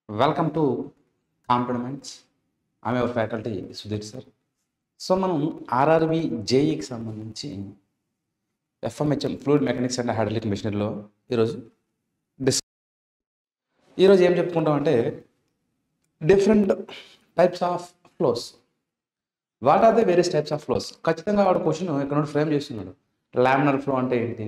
Welcome to compliments. ఆమె ఒక faculty Sudheer sir. So మనం ఆర్ఆర్బి జేఈకి సంబంధించి FMHM fluid mechanics and hydraulic మెషినరీలో ఈరోజు ఈరోజు ఏం చెప్పుకుంటామంటే different types of flows. What are the various types of flows? ఖచ్చితంగా వాడు క్వశ్చన్ ఇక్కడ నుండి ఫ్రేమ్ చేస్తున్నాడు. లామినర్ ఫ్లో అంటే ఏంటి,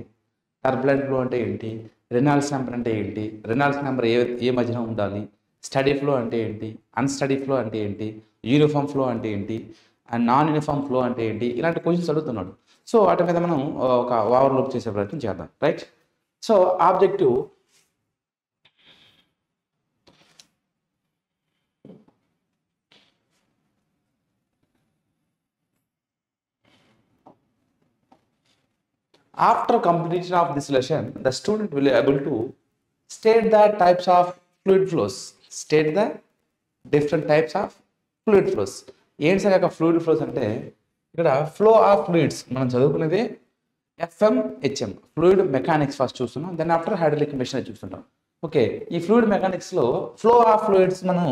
టర్బులెంట్ ఫ్లో అంటే ఏంటి, రెనాల్డ్స్ నెంబర్ అంటే ఏంటి, రెనాల్డ్స్ నెంబర్ ఏ మధ్యన ఉండాలి, స్టడీ ఫ్లో అంటే ఏంటి, అన్స్టడీ ఫ్లో అంటే ఏంటి, యూనిఫామ్ ఫ్లో అంటే ఏంటి, అండ్ నాన్ యూనిఫామ్ ఫ్లో అంటే ఏంటి, ఇలాంటి క్వశ్చన్స్ అడుగుతున్నాడు. సో వాటి మీద మనం ఒక ఓవర్లోక్ చేసే ప్రయత్నం చేద్దాం. Right. So objective after completion of this lesson, the student will be able to state the types of fluid flows. State the different types of fluid flows. ఏంటి సార్ యొక్క ఫ్లూయిడ్ ఫ్లోస్ అంటే ఇక్కడ ఫ్లో ఆఫ్ ఫ్లూయిడ్స్ మనం చదువుకునేది FMHM fluid mechanics first చూస్తున్నాం, then after hydraulic machinery చూస్తుంటాం. Okay, ఈ fluid మెకానిక్స్లో ఫ్లో ఆఫ్ ఫ్లూయిడ్స్ మనం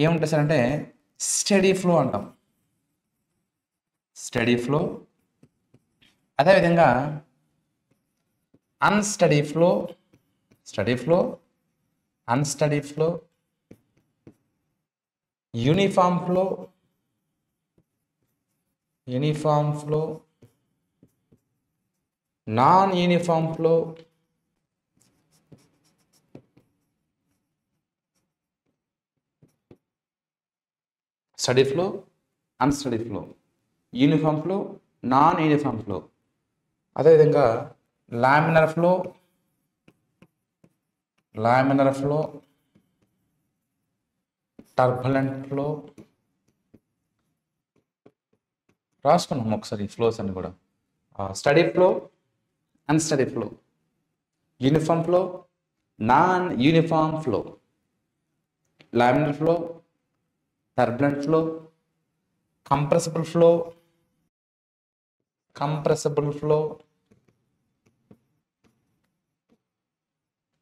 ఏముంటుంది సార్ అంటే స్టడీ ఫ్లో అంటాం. స్టడీ ఫ్లో, అదేవిధంగా unsteady flow, steady flow, unsteady flow, uniform flow, uniform flow, non uniform flow, steady flow, unsteady flow, uniform flow, non uniform flow, అదేవిధంగా laminar flow, laminar flow, turbulent flow. రాసుకున్నాం ఒకసారి ఈ flows అన్ని కూడా. Study flow, unsteady flow, uniform flow, non uniform flow, laminar flow, turbulent flow, compressible flow, compressible flow,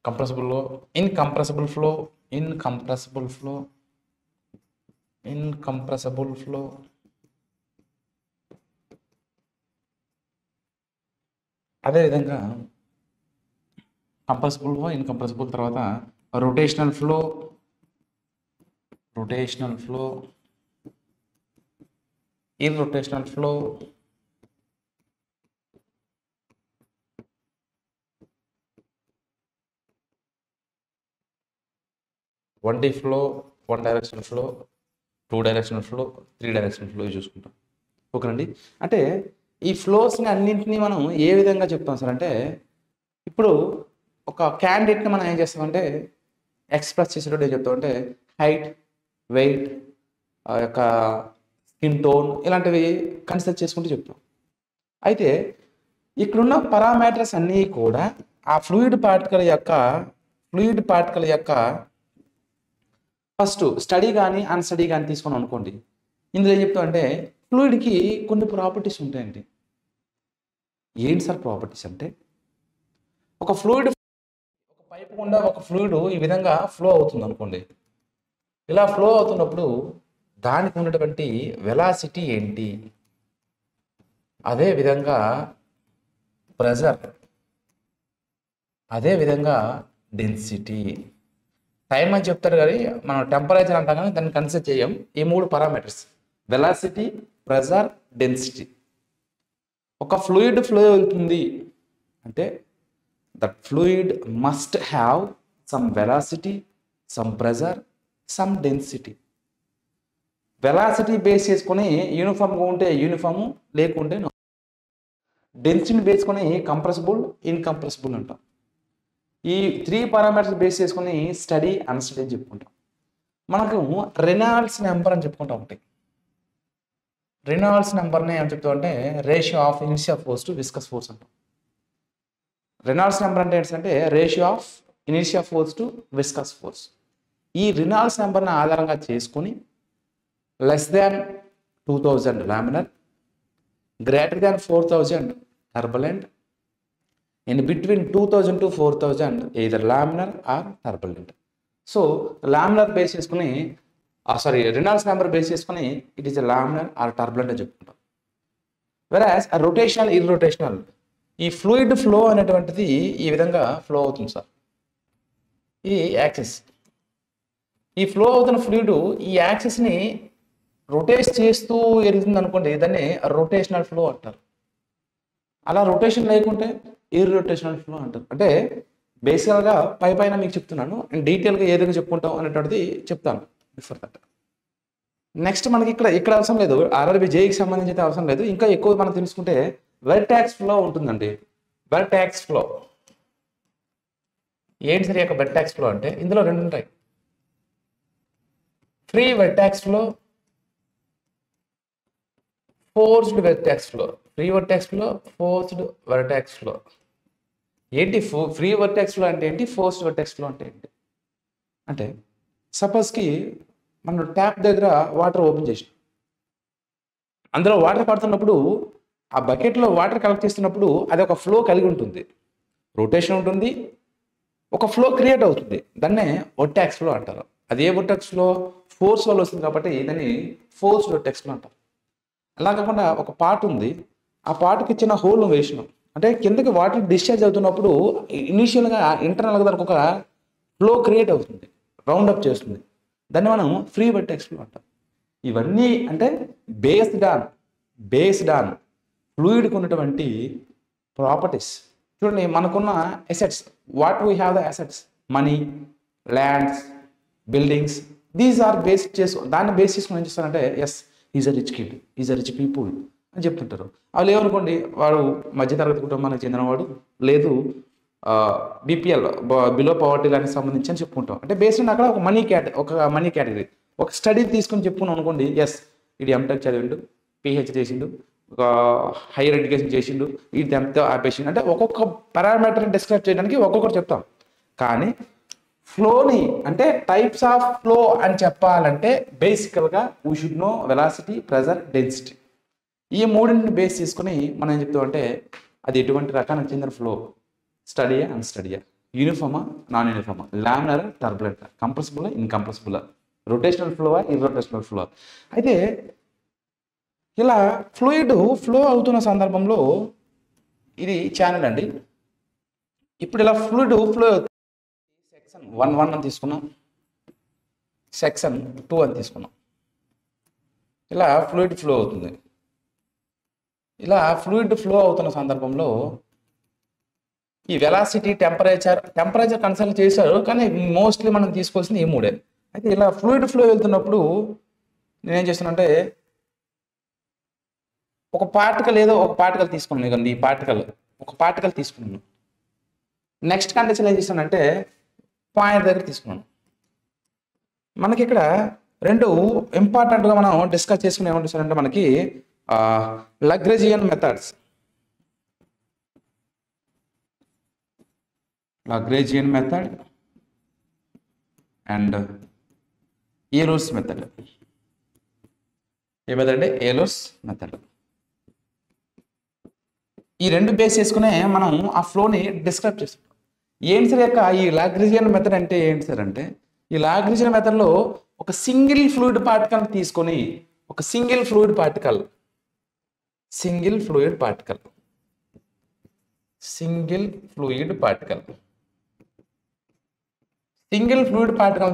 compressible flow, incompressible flow, incompressible flow, incompressible flow, అదేవిధంగా compressible flow, incompressible, తర్వాత rotational flow, rotational flow, irrotational flow, one D flow, one directional flow, two directional flow, three directional flow చూసుకుంటాం. ఓకేనండి. అంటే ఈ ఫ్లోస్ని అన్నింటినీ మనం ఏ విధంగా చెప్తాం సార్ అంటే, ఇప్పుడు ఒక క్యాండిడేట్ని మనం ఏం చేస్తామంటే ఎక్స్ప్రెస్ చేసేటప్పుడు ఏం చెప్తామంటే హైట్, వెయిట్, యొక్క స్కిన్ టోన్ ఇలాంటివి కన్సిడర్ చేసుకుంటూ చెప్తాం. అయితే ఇక్కడున్న పారామీటర్స్ అన్నీ కూడా ఆ ఫ్లూయిడ్ పార్టికల్ యొక్క ఫస్ట్ స్టడీ కానీ అన్స్టడీ కానీ తీసుకుని అనుకోండి. ఇందులో ఏం చెప్తామంటే ఫ్లూయిడ్కి కొన్ని ప్రాపర్టీస్ ఉంటాయండి. ఏంటి సార్ ప్రాపర్టీస్ అంటే, ఒక ఫ్లూయిడ్ ఒక పైపు గుండా ఒక ఫ్లూయిడ్ ఈ విధంగా ఫ్లో అవుతుంది అనుకోండి. ఇలా ఫ్లో అవుతున్నప్పుడు దానికి ఉన్నటువంటి వెలాసిటీ ఏంటి, అదేవిధంగా ప్రెజర్, అదేవిధంగా డెన్సిటీ. టైం అని చెప్తారు కానీ మనం టెంపరేచర్ అంటాం కానీ దాన్ని కన్సిడర్ చేయం. ఈ మూడు పారామీటర్స్ వెలాసిటీ, ప్రెజర్, డెన్సిటీ. ఒక ఫ్లూయిడ్ ఫ్లో అవుతుంది అంటే that fluid must have some velocity, some pressure, some density. Velocity base చేసుకొని యూనిఫామ్గా ఉంటే యూనిఫాము, లేకుంటే డెన్సిటీ బేసుకొని కంప్రెసిబుల్, ఇన్కంప్రెసిబుల్ అంటాం. ఈ త్రీ పారామీటర్స్ బేస్ చేసుకుని స్టడీ, అన్స్టడీ అని చెప్పుకుంటాం. మనకు రెనాల్డ్స్ నెంబర్ అని చెప్పుకుంటాం. ఒకటి రెనాల్డ్స్ నెంబర్ని ఏం చెప్తామంటే ratio of inertial force to viscous force అంటాం. రెనాల్డ్స్ నెంబర్ అంటే ఏంటంటే ratio of inertial force to viscous force. ఈ రెనాల్డ్స్ నెంబర్ని ఆధారంగా చేసుకుని less than 2000 laminar, greater than 4000 turbulent, in between 2000 to 4000 either laminar or turbulent. So laminar base చేసుకుని Reynolds number base చేసుకుని it is a laminar or turbulent అని చెప్పుకుంటాం. వెరాస్ rotational irrotational, ఈ ఫ్లూయిడ్ ఫ్లో అనేటువంటిది ఈ విధంగా ఫ్లో అవుతుంది సార్. ఈ యాక్సిస్, ఈ ఫ్లో అవుతున్న ఫ్లూయిడ్ ఈ యాక్సిస్ని రొటేట్ చేస్తూ ఎరుగుతుంది అనుకోండి, దాన్ని రొటేషనల్ ఫ్లో అంటారు. అలా రొటేషన్ లేకుంటే ఇర్రొటేషనల్ ఫ్లో అంటారు. అంటే బేసికల్గా పైన మీకు చెప్తున్నాను, డీటెయిల్గా ఏదైనా చెప్పుకుంటాం అనేటువంటిది చెప్తాను బిఫోర్ దట్. నెక్స్ట్ మనకి ఇక్కడ అవసరం లేదు, ఆర్ఆర్బి జేఈకి సంబంధించి అయితే అవసరం లేదు. ఇంకా ఎక్కువ మనం తెలుసుకుంటే వెర్టాక్స్ ఫ్లో ఉంటుందండి. వెర్టాక్స్ ఫ్లో ఏంటి సరి యొక్క వెర్టాక్స్ ఫ్లో అంటే ఇందులో రెండు ఉంటాయి. Free vortex flow, forced vortex flow. Free vortex flow, forced vortex flow. ఏంటి ఫ్రీ వెర్టాక్స్ ఫ్లో అంటే ఏంటి, ఫోర్స్డ్ వెర్టాక్స్ ఫ్లో అంటే ఏంటి అంటే, సపోజ్కి మనం ట్యాప్ దగ్గర వాటర్ ఓపెన్ చేసాం, అందులో వాటర్ పడుతున్నప్పుడు ఆ బకెట్లో వాటర్ కలెక్ట్ చేస్తున్నప్పుడు అది ఒక ఫ్లో కలిగి ఉంటుంది, రొటేషన్ ఉంటుంది, ఒక ఫ్లో క్రియేట్ అవుతుంది. దాన్నే వర్టాక్స్ ఫ్లో అంటారు. అది ఏ వర్టాక్స్ ఫ్లో, ఫోర్స్ వల్ల వస్తుంది కాబట్టి దాన్ని ఫోర్స్డ్ వర్టాక్స్ ఫ్లో అంటారు. అలా కాకుండా ఒక పార్ట్ ఉంది, ఆ పార్ట్కి చిన్న హోల్ వేసినాం అంటే కిందకి వాటర్ డిశ్చార్జ్ అవుతున్నప్పుడు ఇనీషియల్గా ఇంటర్నల్గా దానికి ఒక ఫ్లో క్రియేట్ అవుతుంది, రౌండ్ అప్ చేస్తుంది. దాన్ని మనం ఫ్రీ వర్టాక్స్ ఫ్లో అంటాం. ఇవన్నీ అంటే బేస్డ్ ఆన్ ఫ్లూయిడ్కి ఉన్నటువంటి ప్రాపర్టీస్. చూడండి, మనకున్న assets, what we have the assets, money, lands, buildings, these are దాన్ని బేస్ చేసుకుని ఏం చేస్తారంటే yes is a rich kid, is a rich people అని చెప్తుంటారు. వాళ్ళు ఏమనుకోండి, వాడు మధ్యతరగతి కుటుంబానికి చెందినవాడు, లేదు బీపీఎల్ బిలో పవర్టీ లైన్కి సంబంధించి అని చెప్పుకుంటాం. అంటే బేస్డ్ అక్కడ ఒక మనీ కేటగిరీ, ఒక స్టడీ తీసుకొని చెప్పుకున్నాం అనుకోండి, ఎస్ ఇది ఎంటెక్ చదివిండు, పిహెచ్ చేసిండు, ఒక హైయర్ ఎడ్యుకేషన్ చేసిండు, ఇది ఎంత ఆపేసిండు, అంటే ఒక్కొక్క పారామీటర్ని డిస్క్రైబ్ చేయడానికి ఒక్కొక్కటి చెప్తాం. కానీ ఫ్లోని అంటే టైప్స్ ఆఫ్ ఫ్లో అని చెప్పాలంటే బేసికల్గా we should know velocity, pressure, density. ఈ మూడింటిని బేస్ చేసుకుని మనం ఏం చెప్తామంటే అది ఎటువంటి రకానికి చెందిన ఫ్లో, స్టడీయా, అన్స్టడీయా, యూనిఫామా, నాన్ యూనిఫామా, laminar, turbulent, compressible, incompressible, rotational ఫ్లోవా, ఇర్రొటేషనల్ ఫ్లో. అయితే ఇలా ఫ్లూయిడ్ ఫ్లో అవుతున్న సందర్భంలో ఇది ఛానల్ అండి. ఇప్పుడు ఇలా ఫ్లూయిడ్ ఫ్లో సెక్షన్ 1 అని తీసుకున్నాం, సెక్షన్ 2 అని తీసుకున్నాం. ఇలా ఫ్లూయిడ్ ఫ్లో అవుతుంది. ఇలా ఫ్లూయిడ్ ఫ్లో అవుతున్న సందర్భంలో ఈ వెలాసిటీ, టెంపరేచర్ కన్సల్ట్ చేశారు, కానీ మోస్ట్లీ మనం తీసుకోవాల్సింది ఈ మూడే. అయితే ఇలా ఫ్లూయిడ్ ఫ్లో వెళ్తున్నప్పుడు నేనేం చేస్తానంటే ఒక పార్టికల్ తీసుకున్నాను. ఇక ఈ ఒక పార్టికల్ తీసుకున్నాను. నెక్స్ట్ కండిషన్ ఏం చేస్తానంటే పాయింట్ దగ్గర తీసుకున్నాను. మనకి ఇక్కడ రెండు ఇంపార్టెంట్గా మనం డిస్కస్ చేసుకుని ఏమంటారంటే మనకి Lagrangian methods, Lagrangian method and Euler's method. ఏ మెథడ్ అంటే ఏలూర్స్ మెథడ్. ఈ రెండు బేస్ చేసుకునే మనం ఆ ఫ్లోని డిస్క్రైబ్ చేస్తాం. ఏంటి సార్ యొక్క ఈ లాగ్రేంజియన్ మెథడ్ అంటే ఏంటి సార్ అంటే, ఈ లాగ్రేంజియన్ మెథడ్లో ఒక సింగిల్ ఫ్లూయిడ్ పార్టికల్ తీసుకొని సింగిల్ ఫ్లూయిడ్ పార్టికల్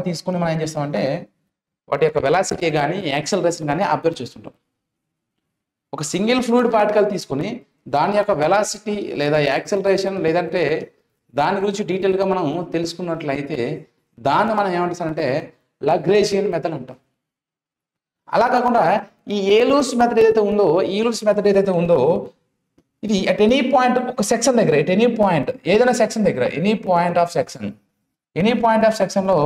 తీసుకొని మనం ఏం చేస్తామంటే వాటి యొక్క వెలాసిటీ కానీ యాక్సలరేషన్ కానీ అబ్జర్వ్ చేస్తుంటాం. ఒక సింగిల్ ఫ్లూయిడ్ పార్టికల్ తీసుకొని దాని యొక్క వెలాసిటీ లేదా యాక్సలరేషన్ లేదంటే దాని గురించి డీటెయిల్గా మనం తెలుసుకున్నట్లయితే దాన్ని మనం ఏమంటామంటే లాగ్రేంజియన్ మెథడ్ అంటాం. అలా కాకుండా ఈ ఏలూర్స్ మెథడ్ ఏదైతే ఉందో ఇది అట్ ఎనీ పాయింట్ ఒక సెక్షన్ దగ్గర, ఏదైనా సెక్షన్ దగ్గర, ఎనీ పాయింట్ ఆఫ్ సెక్షన్లో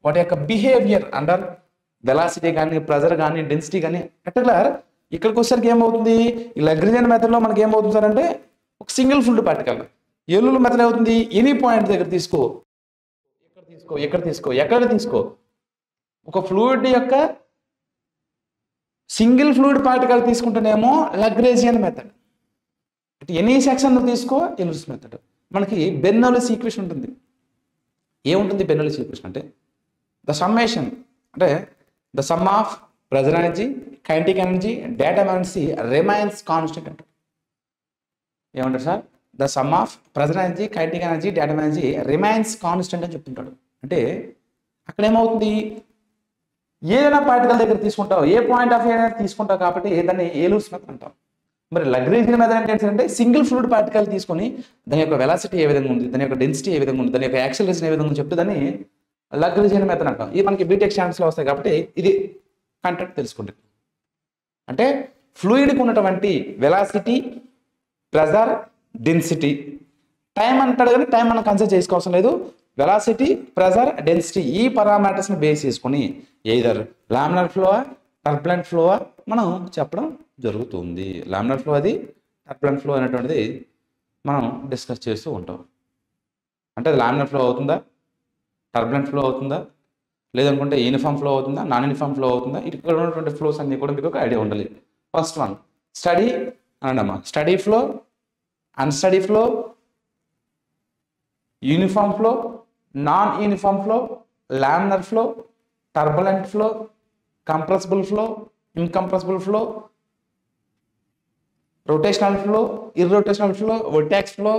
వాటి యొక్క బిహేవియర్ అండర్ వెలాసిటీ కానీ, ప్రెజర్ కానీ, డెన్సిటీ కానీ పర్టికులర్ ఇక్కడికి వచ్చేసరికి ఏమవుతుంది, ఈ లాగ్రేంజియన్ మెథడ్లో మనకి ఏమవుతుంది సార్ అంటే ఒక single fluid particle. Euler method ఏమవుతుంది, ఎనీ పాయింట్ దగ్గర తీసుకో, ఎక్కడ తీసుకో ఒక ఫ్లూయిడ్ యొక్క సింగిల్ ఫ్లూయిడ్ పార్టికల్ తీసుకుంటేనేమో లాగ్రేంజియన్ మెథడ్, ఎనీ సెక్షన్ తీసుకో ఏలూర్స్ మెథడ్. మనకి బెర్నౌల్లీస్ ఈక్వేషన్ ఉంటుంది. ఏముంటుంది బెర్నౌల్లీస్ ఈక్వేషన్ అంటే ద సమ్మేషన్ అంటే the sum of pressure energy, kinetic energy, datum energy remains constant అంటారు. ఏమంటారు sir? The sum of pressure energy, kinetic energy, datum energy remains constant అని చెప్తుంటాడు. అంటే అక్కడ ఏమవుతుంది, ఏదైనా పార్టికల్ దగ్గర తీసుకుంటావు, ఏ పాయింట్ ఆఫ్ వ్యూ అనేది తీసుకుంటావు కాబట్టి దాన్ని ఏలూర్స్ మెథడ్ అంటాం. మరి లగ్రేంజియన్ మెథడ్ అంటే ఏంటంటే సింగిల్ ఫ్లూయిడ్ పార్టికల్ తీసుకొని దాని యొక్క వెలాసిటీ ఏ విధంగా ఉంది, దాని యొక్క డెన్సిటీ ఏ విధంగా ఉంది, దాని యొక్క యాక్సిలరేషన్ ఏ విధంగా ఉంది చెప్తే దాన్ని లగ్రేంజియన్ మెథడ్ అంటాం. ఇది మనకి బీటెక్ స్టాండర్డ్స్లో వస్తాయి కాబట్టి ఇది కంటెంట్ తెలుసుకుంటుంది. అంటే ఫ్లూయిడ్కి ఉన్నటువంటి వెలాసిటీ, ప్రెజర్, డెన్సిటీ, టైం అంటాడు కానీ టైం మనం కన్సిడర్ చేసుకోవాల్సిన లేదు. వెలాసిటీ, ప్రెజర్, డెన్సిటీ ఈ పారామీటర్స్ని బేస్ చేసుకొని either laminar flow, turbulent flow మనం చెప్పడం జరుగుతుంది. లామినార్ ఫ్లో అది, టర్బులెంట్ ఫ్లో అనేటువంటిది మనం డిస్కస్ చేస్తూ ఉంటాం. అంటే అది లామినార్ ఫ్లో అవుతుందా, టర్బులెంట్ ఫ్లో అవుతుందా, లేదనుకుంటే యూనిఫామ్ ఫ్లో అవుతుందా, నాన్ యూనిఫామ్ ఫ్లో అవుతుందా, ఇక్కడ ఉన్నటువంటి ఫ్లోస్ అన్ని కూడా మీకు ఒక ఐడియా ఉండాలి. ఫస్ట్ వన్ స్టడీ అనడమ్మా, steady flow, unsteady flow, uniform flow, non uniform flow, laminar flow, turbulent flow, compressible flow, incompressible flow, rotational flow, irrotational flow, vortex flow,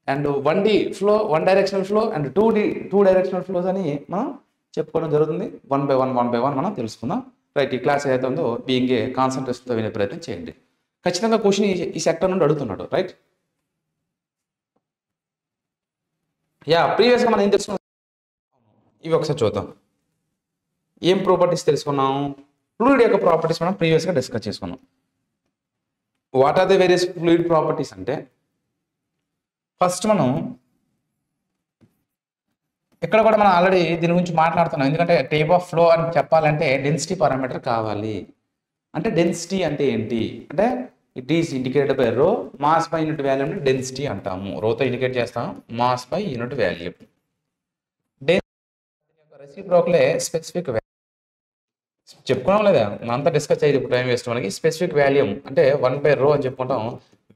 and 1D flow, one directional flow, and 2D two directional flows అని మనం చెప్పుకోవడం జరుగుతుంది. One by one మనం తెలుసుకుందాం. Right, ఈ class ఏదైతే ఉందో being a కాన్సన్ట్రేషన్తో వినే ప్రయత్నం చేయండి. ఖచ్చితంగా క్వశ్చన్ ఈ సెక్టర్ నుండి అడుగుతున్నాడు. రైట్, ప్రీవియస్గా మనం ఏం తెలుసుకున్నాం, ఇవి ఒకసారి చూద్దాం. ఏం ప్రాపర్టీస్ తెలుసుకున్నాం? ఫ్లూయిడ్ యొక్క ప్రాపర్టీస్ మనం ప్రీవియస్గా డిస్కస్ చేసుకున్నాం. What are the various fluid properties అంటే, ఫస్ట్ మనం ఇక్కడ కూడా మనం ఆల్రెడీ దీని గురించి మాట్లాడుతున్నాం. ఎందుకంటే టైప్ ఆఫ్ ఫ్లో అని చెప్పాలంటే డెన్సిటీ పారామీటర్ కావాలి. అంటే డెన్సిటీ అంటే ఏంటి అంటే it is indicated by rho, mass by unit volume density అంటాము. రోతో ఇండికేట్ చేస్తాం, మాస్ బై యూనిట్ వాల్యూమ్. రెసిప్రోకలే స్పెసిఫిక్ చెప్పుకోవడం లేదా, మనంతా డిస్కస్ అయ్యేది ఇప్పుడు టైం వేస్ట్. మనకి స్పెసిఫిక్ వాల్యూమ్ అంటే 1/ρ అని చెప్పుకుంటాం,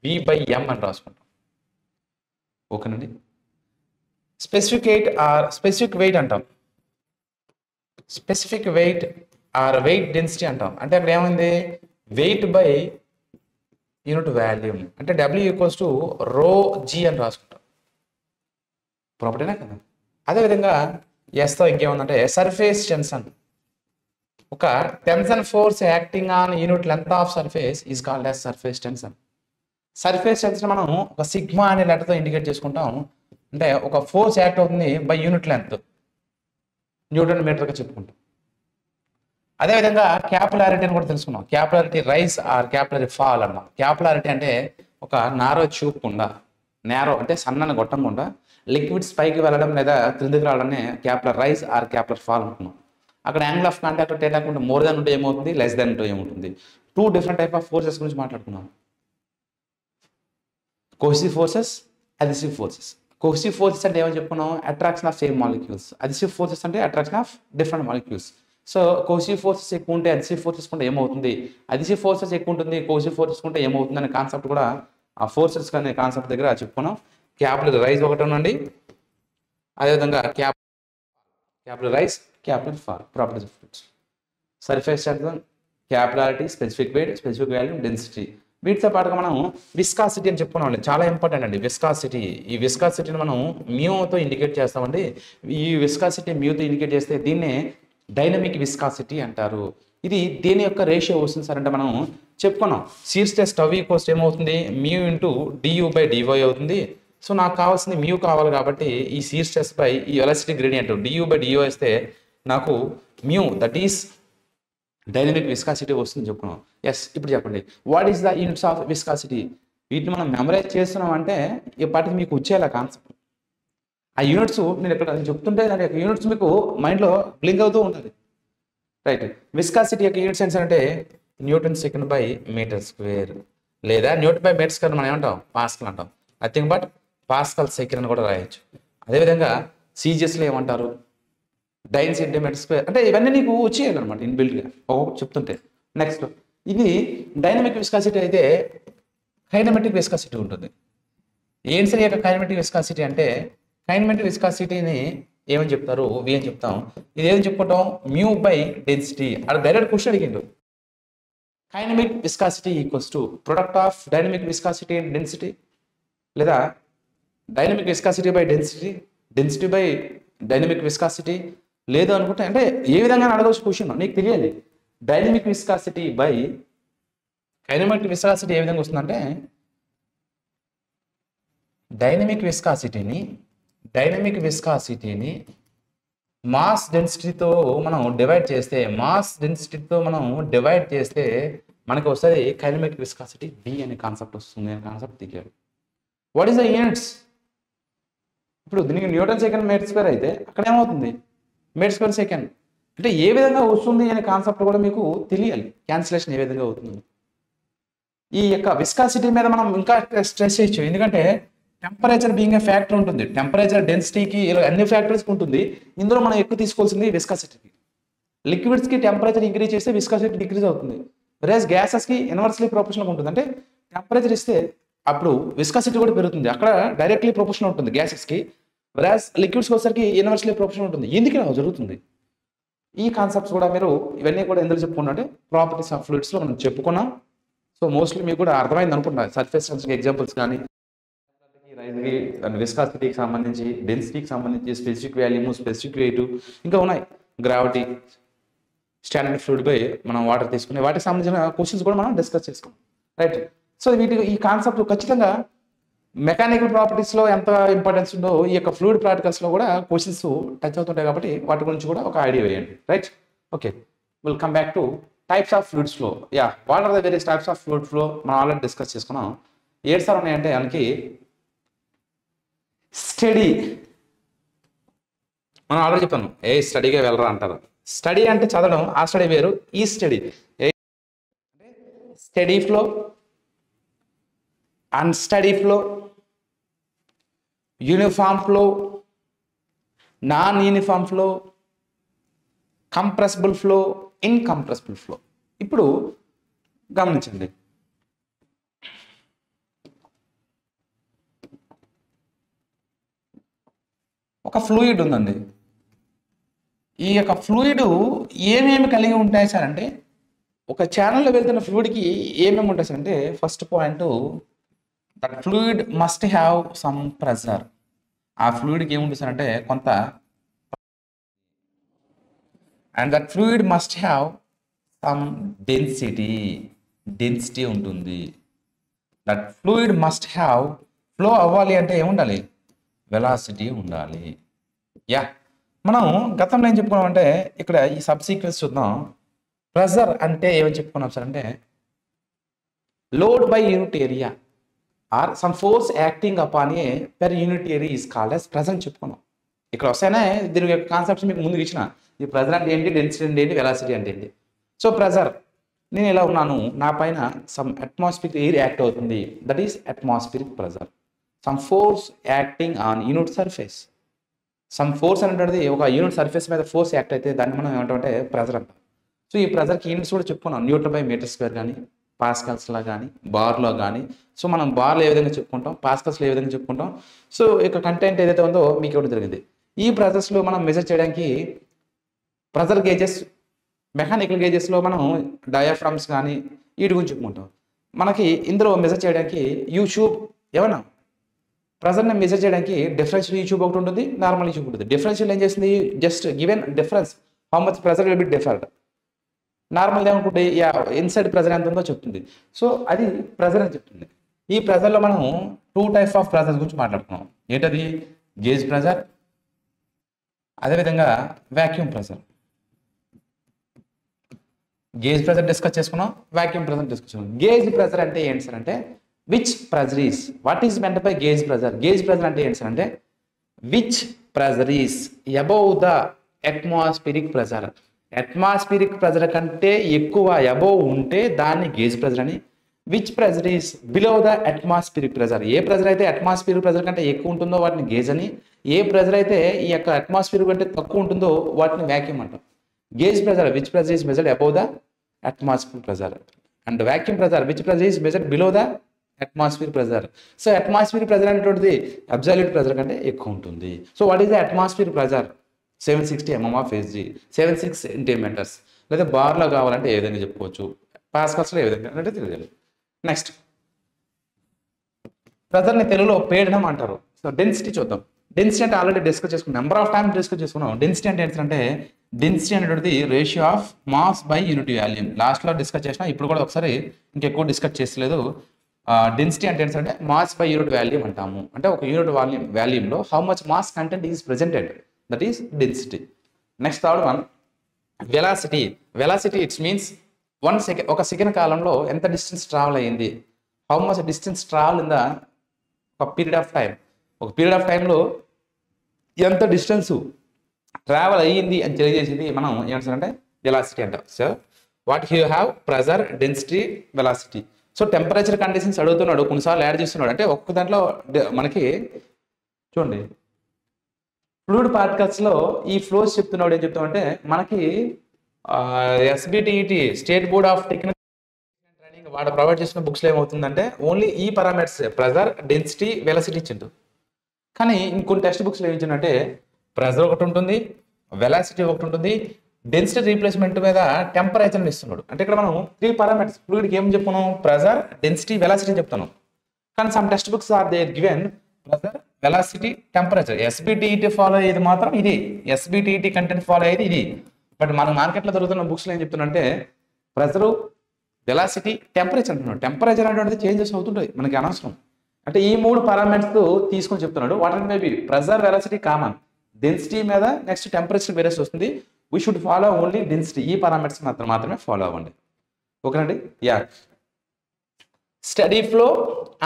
V/m అని రాసుకుంటాం. ఓకేనండి. స్పెసిఫిక్ వెయిట్ అంటాం, specific weight or weight density అంటాం. అంటే అక్కడ ఏమైంది, వెయిట్ బై యూనిట్ వాల్యూమ్ అంటే W=ρg అని రాసుకుంటాం. ప్రాపర్టీనా కదా. అదేవిధంగా ఎస్తో ఇంకేముందంటే సర్ఫేస్ టెన్షన్. ఒక tension force acting on unit length of surface is called as surface tension. Surface tension మనం ఒక సిగ్మా అనే లెటర్తో ఇండికేట్ చేసుకుంటాం. అంటే ఒక ఫోర్స్ యాక్ట్ అవుతుంది బై యూనిట్ లెంత్, న్యూటన్ మీటర్గా చెప్పుకుంటాం. అదేవిధంగా క్యాపిలారిటీ అని కూడా తెలుసుకున్నాం. Capillarity rise or capillary fall అన్నాం. క్యాపిలారిటీ అంటే ఒక నారో ట్యూబ్ గుండా, నేరో అంటే సన్నని గొట్టం గుండా లిక్విడ్స్ పైకి వెళ్ళడం లేదా క్రిందికి రావడాన్ని క్యాపిలర్ రైజ్ ఆర్ క్యాపిలర్ ఫాల్ అనుకున్నాం. అక్కడ యాంగిల్ ఆఫ్ కాంటాక్ట్ టేటా ఉంటే మోర్ దాన్ ఉంటే ఏమవుతుంది, లెస్ దాన్ ఉంటే ఏమవుతుంది. 2 డిఫరెంట్ టైప్ ఆఫ్ ఫోర్సెస్ గురించి మాట్లాడుకున్నాం. Cohesive forces, adhesive forces. Cohesive forces అంటే ఏమని చెప్పుకున్నాం, attraction of same molecules. Adhesive forces అంటే attraction of different molecules. So cohesive forces ఎక్కువ ఉంటే అడిసివ్ ఫోర్సెస్ ఉంటే ఏమవుతుంది, అడిసివ్ ఫోర్సెస్ ఎక్కువ ఉంటుంది కోహెసివ్ ఫోర్సెస్ ఉంటే ఏమవుతుంది అనే కాన్సెప్ట్ కూడా ఆ ఫోర్సెస్ అనే కాన్సెప్ట్ దగ్గర చెప్పుకున్నాం. క్యాపిలర్ రైజ్ ఒకటి ఉండండి, అదేవిధంగా capillary rise, capillary fall. Properties of fluids, surface tension, capillarity, specific weight, specific volume, density. వీటితో పాటుగా మనం విస్కాసిటీ అని చెప్పుకున్నాం. చాలా ఇంపార్టెంట్ అండి విస్కాసిటీ. ఈ విస్కాసిటీని మనం మ్యూతో ఇండికేట్ చేస్తామండి. ఈ విస్కాసిటీ మ్యూతో ఇండికేట్ చేస్తే దీన్నే డైనమిక్ విస్కాసిటీ అంటారు. ఇది దేని యొక్క రేషియో వస్తుంది సార్ అంటే మనం చెప్పుకున్నాం, షియర్ స్ట్రెస్ τ ఏమవుతుంది, మ్యూ ఇంటూ du/dy అవుతుంది. సో నాకు కావాల్సింది మ్యూ కావాలి కాబట్టి ఈ షియర్ స్ట్రెస్ బై ఈ వెలాసిటీ గ్రేడియంట్ du/dy వేస్తే నాకు mu that is dynamic viscosity వస్తుంది చెప్పుకున్నాం. ఎస్, ఇప్పుడు చెప్పండి what is the units of viscosity. వీటిని మనం మెమరైజ్ చేస్తున్నాం అంటే ఇప్పటికి మీకు వచ్చేలా కాన్సెప్ట్. ఆ యూనిట్స్ నేను ఇక్కడ చెప్తుంటే దాని యొక్క యూనిట్స్ మీకు మైండ్లో బ్లింక్ అవుతూ ఉంటుంది. రైట్, విస్కాసిటీ యొక్క యూనిట్స్ ఏంటంటే newton second by metre square, లేదా న్యూటన్ బై మీటర్ స్క్వేర్ మనం ఏమంటాం, పాస్కల్ అంటాం. నథింగ్ బట్ పాస్కల్ సెకండ్ అని కూడా రాయొచ్చు. అదేవిధంగా సీజియస్లో ఏమంటారు, డైన్ సెంటీమీటర్ స్క్వేర్. అంటే ఇవన్నీ నీకు వచ్చేయాలన్నమాట ఇన్బిల్ట్గా ఒక్కొక్కటి చెప్తుంటే. నెక్స్ట్ ఇది డైనమిక్ విస్కాసిటీ అయితే కైనమెటిక్ విస్కాసిటీ ఉంటుంది. ఏంటి సార్ యొక్క కైనమెటిక్ విస్కాసిటీ అంటే, కైనమెటిక్ విస్కాసిటీని ఏమని చెప్తారు, వి అని చెప్తాం. ఇది ఏం చెప్పుకుంటాం, మ్యూ బై డెన్సిటీ. అది డైరెక్ట్ క్వశ్చన్ అడిగిండు. Kinematic viscosity equals to product of dynamic viscosity and density, లేదా dynamic viscosity by density, density by dynamic viscosity, లేదు అనుకుంటే అంటే ఏ విధంగా అడగవచ్చు క్వశ్చన్ నీకు తెలియాలి. Dynamic viscosity by kinematic viscosity ఏ విధంగా వస్తుందంటే, డైనమిక్ విస్కాసిటీని మాస్ డెన్సిటీతో మనం డివైడ్ చేస్తే మనకు వస్తుంది కైనమిక్ విస్కాసిటీ బి అనే కాన్సెప్ట్ వస్తుంది అనే కాన్సెప్ట్ దిగాడు. What is the units? ఇప్పుడు దీనికి న్యూటన్ సెకండ్ మీటర్ స్క్వేర్ అయితే అక్కడ ఏమవుతుంది, మీటర్ స్క్వేర్ సెకండ్. అంటే ఏ విధంగా వస్తుంది అనే కాన్సెప్ట్ కూడా మీకు తెలియాలి, క్యాన్సిలేషన్ ఏ విధంగా అవుతుంది. ఈ యొక్క విస్కాసిటీ మీద మనం ఇంకా స్ట్రెస్ చేయొచ్చు, ఎందుకంటే టెంపరేచర్ బీయింగ్ ఏ ఫ్యాక్టర్ ఉంటుంది. టెంపరేచర్ డెన్సిటీకి ఇలా అన్ని ఫ్యాక్టర్స్కి ఉంటుంది. ఇందులో మనం ఎక్కువ తీసుకోవాల్సింది విస్కాసిటీకి. లిక్విడ్స్కి టెంపరేచర్ ఇంక్రీజ్ చేస్తే విస్కాసిటీ డిక్రీజ్ అవుతుంది. వెరాజ్ గ్యాసెస్కి ఇన్వర్స్లీ ప్రొపోర్షనల్ ఉంటుంది. అంటే టెంపరేచర్ ఇస్తే అప్పుడు విస్కాసిటీ కూడా పెరుగుతుంది. అక్కడ డైరెక్ట్లీ ప్రొపోర్షనల్ ఉంటుంది గ్యాసెస్కి. వెరాజ్ లిక్విడ్స్కి వచ్చేసరికి ఇన్వర్స్లీ ప్రొపోర్షనల్ ఉంటుంది. ఎందుకు ఇలా జరుగుతుంది? ఈ కాన్సెప్ట్స్ కూడా మీరు ఇవన్నీ కూడా ఎందుకు చెప్పుకున్నా అంటే ప్రాపర్టీస్ ఆఫ్ ఫ్లూయిడ్స్లో మనం చెప్పుకున్నాం. సో మోస్ట్లీ మీకు కూడా అర్థమైంది అనుకుంటున్నాను. సర్ఫేస్ టెన్షన్ ఎగ్జాంపుల్స్ కానీ, రైజ్కి విస్కాసిటీకి సంబంధించి, డెన్సిటీకి సంబంధించి, స్పెసిఫిక్ వాల్యూమ్, స్పెసిఫిక్ వెయిట్, ఇంకా ఉన్నాయి. గ్రావిటీ, స్టాండర్డ్ ఫ్లూయిడ్ బై మనం వాటర్ తీసుకునే వాటికి సంబంధించిన క్వశ్చన్స్ కూడా మనం డిస్కస్ చేసుకున్నాం. రైట్. సో ఈ కాన్సెప్ట్ ఖచ్చితంగా మెకానికల్ ప్రాపర్టీస్లో ఎంత ఇంపార్టెన్స్ ఉందో ఈ యొక్క ఫ్లూయిడ్ ప్రాక్టికల్స్లో కూడా క్వశ్చన్స్ టచ్ అవుతుంటాయి. కాబట్టి వాటి గురించి కూడా ఒక ఐడియా వేయండి. Right. Okay, will come back to types of fluids flow. What are the various types of fluid flow మనం ఆల్రెడీ డిస్కస్ చేసుకున్నాం. ఏడు సార్ ఉన్నాయంటే దానికి స్టడీ, మనం ఆల్రెడీ చెప్పాను, స్టడీగా వెళ్ళరా అంటారు. స్టడీ అంటే చదవడం, ఆ స్టడీ వేరు, ఈ study. Study flow, unsteady flow, uniform flow, non uniform flow, compressible flow, incompressible flow. ఇప్పుడు గమనించండి, ఒక ఫ్లూయిడ్ ఉందండి. ఈ యొక్క ఫ్లూయిడ్ ఏమేమి కలిగి ఉంటాయి సార్ అంటే, ఒక ఛానల్లో వెళ్తున్న ఫ్లూయిడ్కి ఏమేమి ఉంటాయి సార్ అంటే, first point, that fluid must have some pressure. ఆ ఫ్లూయిడ్కి ఏముంటుంది సార్ అంటే కొంత, and that fluid must have some density ఉంటుంది. That fluid must have, flow అవ్వాలి అంటే ఏముండాలి, వెలాసిటీ ఉండాలి. మనం గతంలో ఏం చెప్పుకున్నామంటే, ఇక్కడ ఈ సబ్ సీక్వెన్స్ చూద్దాం. ప్రెజర్ అంటే ఏమని చెప్పుకున్నాం సార్ అంటే, load by unit area or some force acting upon a per unit area is called as pressure అని చెప్పుకున్నాం. ఇక్కడ వస్తేనే దీని యొక్క కాన్సెప్ట్స్ మీకు ముందుకు ఇచ్చిన. ఈ ప్రెజర్ అంటే ఏంటి, డెన్సిటీ అంటే ఏంటి, వెలాసిటీ అంటే ఏంటి. సో ప్రెజర్, నేను ఎలా ఉన్నాను, నా పైన సమ్ అట్మాస్ఫియరిక్ ఎయిర్ యాక్ట్ అవుతుంది, that is atmospheric pressure. Some force acting on unit surface. Some force అనేటువంటిది ఒక యూనిట్ సర్ఫేస్ మీద ఫోర్స్ యాక్ట్ అయితే దాన్ని మనం ఏమంటామంటే ప్రెజర్ అంటాం. సో ఈ ప్రెజర్కి యూనిట్స్ కూడా చెప్పుకున్నాం, న్యూటన్ బై మీటర్ స్క్వేర్ కానీ, పాస్కల్స్లో కానీ, బార్లో కానీ. సో మనం బార్లో ఏ విధంగా చెప్పుకుంటాం, పాస్కల్స్లో ఏ విధంగా చెప్పుకుంటాం. సో ఇక కంటెంట్ ఏదైతే ఉందో మీకు ఇవ్వడం జరిగింది. ఈ ప్రెజర్స్లో మనం మెజర్ చేయడానికి ప్రెజర్ గేజెస్, మెకానికల్ గేజెస్లో మనం డయాఫ్రామ్స్ కానీ వీటి గురించి చెప్పుకుంటాం. మనకి ఇందులో మెజర్ చేయడానికి యూట్యూబ్, ఏమన్నా ప్రెజర్ని మెజర్ చేయడానికి డిఫరెన్షియల్ యూట్యూబ్ ఒకటి ఉంటుంది, నార్మల్ యూట్యూబ్ ఉంటుంది. డిఫరెన్షియల్ ఏం చేస్తుంది, just given difference how much pressure will be different. Normal ఏమనుకుంటే ఇన్సైడ్ ప్రెజర్ ఎంత ఉందో చెప్తుంది. సో అది ప్రెజర్ అని చెప్తుంది. ఈ ప్రెజర్లో మనం 2 టైప్స్ ఆఫ్ ప్రెజర్ గురించి మాట్లాడుకున్నాం. ఏంటది, గేజ్ ప్రెజర్, అదేవిధంగా vacuum pressure. Gauge pressure discuss చేసుకున్నాం, వాక్యూమ్ ప్రెజర్ డిస్కస్ చేసుకున్నాం. గేజ్ ప్రెజర్ అంటే ఏంటి సార్ అంటే, which pressure is, what is meant by gauge pressure. Gauge pressure అంటే ఏంటి సార్ అంటే, which pressure is above the atmospheric pressure. Atmospheric pressure కంటే ఎక్కువ అబౌవ్ ఉంటే దాన్ని గేజ్ ప్రెజర్ అని. Which pressure is below the atmospheric pressure. A pressure అయితే atmospheric pressure కంటే ఎక్కువ ఉంటుందో వాటిని గేజ్ అని, ఏ ప్రెజర్ అయితే ఈ యొక్క అట్మాస్ఫిరిక్ కంటే తక్కువ ఉంటుందో వాటిని వాక్యూమ్ అంటాం. Gauge pressure, which pressure is measured above the atmospheric pressure. And vacuum pressure, which pressure is measured below the atmosphere pressure. So atmosphere pressure అనేటువంటిది అబ్సల్యూట్ ప్రెజర్ కంటే ఎక్కువ ఉంటుంది. So what is the atmosphere pressure? 760 mm of HG, 76 centimetres. లేదా బార్లో కావాలంటే ఏ విధంగా చెప్పుకోవచ్చు, పాస్కల్స్లో ఏ విధంగా అంటే తెలియాలి. నెక్స్ట్ ప్రెజర్ని తెలుగులో పీడనం అంటారు. సో డెన్సిటీ చూద్దాం. డెన్సిటీ అంటే ఆల్రెడీ డిస్కస్ చేసుకున్నాం, నెంబర్ ఆఫ్ టైమ్స్ డిస్కస్ చేసుకున్నాం. డెన్సిటీ అంటే ఏంటంటే డెన్సిటీ అనేటువంటిది ratio of mass by unit volume. లాస్ట్లో డిస్కస్ చేసినా, ఇప్పుడు కూడా ఒకసారి ఇంకెక్కువ డిస్కస్ చేసలేదు. డెన్సిటీ అంటే ఏంటంటే మాస్ బై యూనిట్ వాల్యూమ్ అంటాము. అంటే ఒక యూనిట్ వాల్యూమ్లో how much mass content is presented, that is density. Next third one velocity. Velocity it's means ఒక సెకండ్ కాలంలో ఎంత డిస్టెన్స్ ట్రావెల్ అయ్యింది, how much distance travel in the ఒక పీరియడ్ ఆఫ్ టైం. ఒక పీరియడ్ ఆఫ్ టైంలో ఎంత distance travel అయ్యింది అని తెలియజేసింది మనం ఏమంటారంటే వెలాసిటీ అంటాం. So what you have pressure, density, velocity. So temperature conditions అడుగుతున్నాడు, కొన్నిసార్లు యాడ్ చేస్తున్నాడు. అంటే ఒక్క దాంట్లో మనకి చూడండి ఫ్లూయిడ్ పార్టికల్స్లో ఈ ఫ్లోస్ చెప్తున్నాడు. ఏం చెప్తామంటే మనకి SBTET state board of technical training వాడు ప్రొవైడ్ చేసిన బుక్స్లో ఏమవుతుందంటే ఓన్లీ ఈ పారామీటర్స్ ప్రెజర్, డెన్సిటీ, వెలాసిటీ ఇచ్చిండు. కానీ ఇంకొన్ని టెక్స్ట్ బుక్స్లో ఏమి ఇచ్చిందంటే ప్రెజర్ ఒకటి ఉంటుంది, వెలాసిటీ ఒకటి ఉంటుంది, డెన్సిటీ రీప్లేస్మెంట్ మీద టెంపరేచర్ని ఇస్తున్నాడు. అంటే ఇక్కడ మనం 3 పారామీటర్స్ ఫ్లూయిడ్కి ఏం చెప్పుకున్నాం, ప్రెజర్, డెన్సిటీ, వెలాసిటీ చెప్తాను. కానీ some text books are there given pressure, velocity, temperature. SBTET follow అయ్యేది మాత్రం ఇది, ఎస్బిటిఈటి కంటెంట్ ఫాలో అయ్యేది ఇది. బట్ మన మార్కెట్లో దొరుకుతున్న బుక్స్లో ఏం చెప్తున్నంటే ప్రెజరు, వెలాసిటీ, టెంపరేచర్ అంటున్నాడు. టెంపరేచర్ అనేటువంటిది చేంజెస్ అవుతుంటాయి, మనకి అనవసరం. అంటే ఈ 3 పారామీటర్స్ తీసుకొని చెప్తున్నాడు. What and maybe pressure, velocity common, density మీద నెక్స్ట్ టెంపరేచర్ వేరేస్ వస్తుంది. We should follow only density. ఈ పారామీటర్స్ మాత్రమే ఫాలో అవ్వండి. ఓకేనండి. Yeah study flow,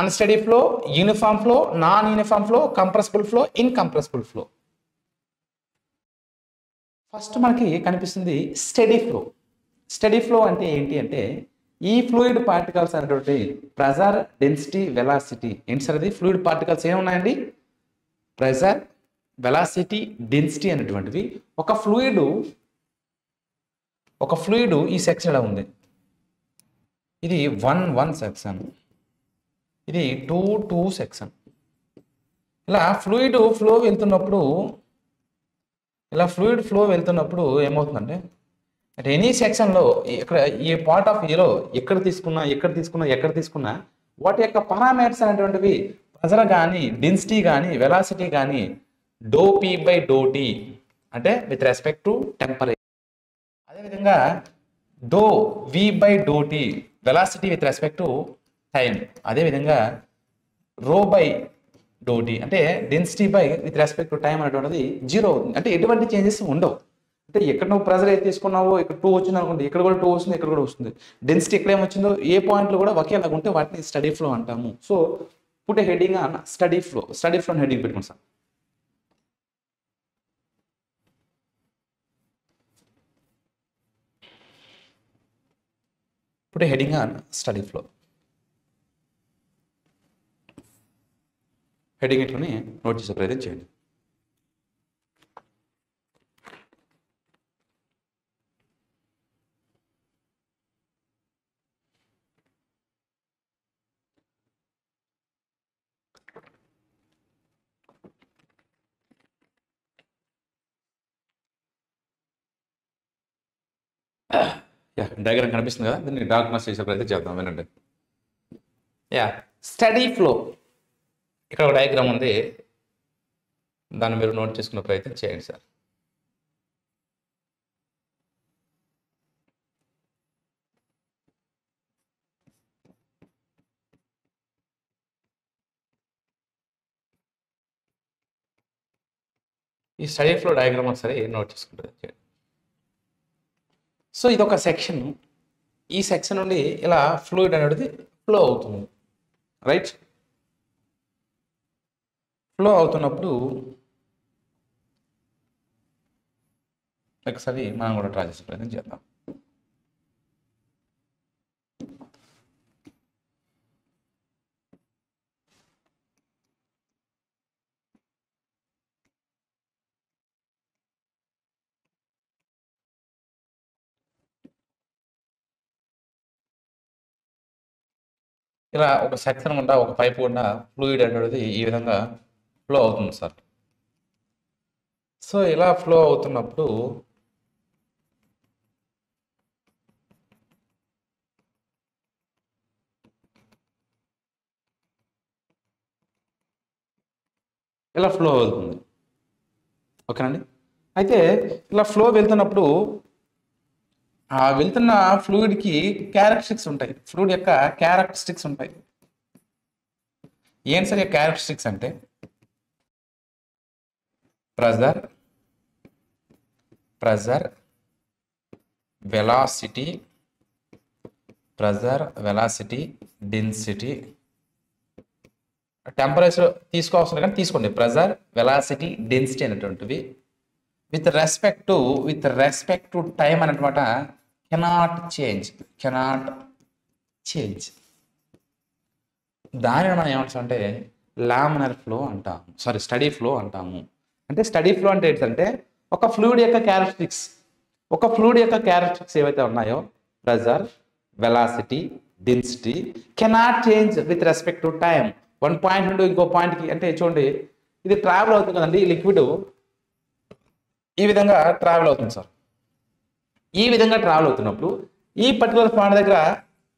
unsteady flow, uniform flow, non uniform flow, compressible flow, incompressible flow. First మనకి కనిపిస్తుంది study flow. Steady flow అంటే ఏంటి అంటే ఈ ఫ్లూయిడ్ పార్టికల్స్ అనేటువంటి ప్రెజర్, డెన్సిటీ, వెలాసిటీ. ఏంటి సార్ అది? ఫ్లూయిడ్ పార్టికల్స్ ఏమున్నాయండి? ప్రెజర్, వెలాసిటీ, డెన్సిటీ అనేటువంటివి. ఒక ఫ్లూయిడ్ ఈ సెక్షన్ ఎలా ఉంది, ఇది 1 సెక్షన్, ఇది 2 సెక్షన్. ఇలా ఫ్లూయిడ్ ఫ్లో వెళ్తున్నప్పుడు ఏమవుతుందంటే అట్ ఎనీ సెక్షన్లో ఇక్కడ ఈ పార్ట్ ఆఫ్ ఏలో ఎక్కడ తీసుకున్నా వాటి యొక్క పారామీటర్స్ అనేటువంటివి ప్రెజర్ కానీ, డెన్సిటీ కానీ, వెలాసిటీ కానీ do P by do T అంటే విత్ రెస్పెక్ట్ టు టెంపరేచర్. అదేవిధంగా do V by do T velocity with respect to time. అదేవిధంగా రో బై డో టీ అంటే density by with respect to time అనేటువంటిది 0 అవుతుంది. అంటే ఎటువంటి చేంజెస్ ఉండవు. అంటే ఎక్కడ నువ్వు ప్రెజర్ అయితే తీసుకున్నావో ఇక్కడ 2 వచ్చింది అనుకోండి, ఇక్కడ కూడా 2 వస్తుంది, ఇక్కడ కూడా వస్తుంది. డెన్సిటీ ఎక్కడ ఏమొచ్చిందో ఏ పాయింట్లో కూడా ఒకేలాగా ఉంటే వాటిని స్టడీ ఫ్లో అంటాము. So put a heading on steady flow. Steady flow heading పెట్టుకోండి sir. Put a heading on steady flow. Heading ఇట్లని నోట్ చేసే ప్రయత్నం చేయండి. డయాగ్రామ్ కనిపిస్తుంది కదా, దీన్ని డార్క్నెస్ చేసే ప్రయత్నం చేద్దాం, వినండి. Study flow. ఇక్కడ ఒక డయాగ్రామ్ ఉంది, దాన్ని మీరు నోట్ చేసుకునే ప్రయత్నం చేయండి సార్. ఈ స్టడీ ఫ్లో డయాగ్రామ్ ఒకసారి నోట్ చేసుకుంటే చేయండి. సో ఇది ఒక సెక్షన్. ఈ సెక్షన్ నుండి ఇలా ఫ్లూయిడ్ అనేది ఫ్లో అవుతుంది, రైట్? ఫ్లో అవుతున్నప్పుడు ఒకసారి మనం కూడా ట్రై చేసే ప్రయత్నం చేద్దాం. ఇలా ఒక సెక్షన్ గుండా, ఒక పైప్ గుండా ఫ్లూయిడ్ అనేది ఈ విధంగా ఫ్లో అవుతుంది సార్. సో ఇలా ఫ్లో అవుతున్నప్పుడు ఇలా ఫ్లో అవుతుంది. ఓకేనండి. అయితే ఇలా ఫ్లో వెళ్తున్నప్పుడు ఆ వెళ్తున్న ఫ్లూయిడ్కి క్యారెక్టరిస్టిక్స్ ఉంటాయి. ఫ్లూయిడ్ యొక్క క్యారెక్టరిస్టిక్స్ ఉంటాయి. ఏం సరే క్యారెక్టరిస్టిక్స్ అంటే ప్రెజర్ వెలాసిటీ డెన్సిటీ, టెంపరేచర్ తీసుకోవాల్సిన కానీ తీసుకోండి. ప్రెజర్, వెలాసిటీ, డెన్సిటీ అనేటువంటివి విత్ రెస్పెక్ట్ టు టైం అన్నమాట కెనాట్ చేంజ్. దానిని మనం ఏమంటామంటే లామినర్ ఫ్లో అంటాము, స్టడీ ఫ్లో అంటాము. అంటే స్టడీ ఫ్లో అంటే ఏంటంటే ఒక ఫ్లూయిడ్ యొక్క క్యారెక్టరిస్టిక్స్ ఏవైతే ఉన్నాయో pressure, velocity, density cannot change with respect to time. One point నుండి ఇంకో పాయింట్కి, అంటే చూడండి ఇది ట్రావెల్ అవుతుంది కదండి, ఈ లిక్విడ్ ఈ విధంగా ట్రావెల్ అవుతుంది సార్. ఈ విధంగా ట్రావెల్ అవుతున్నప్పుడు ఈ పర్టికులర్ పాయింట్ దగ్గర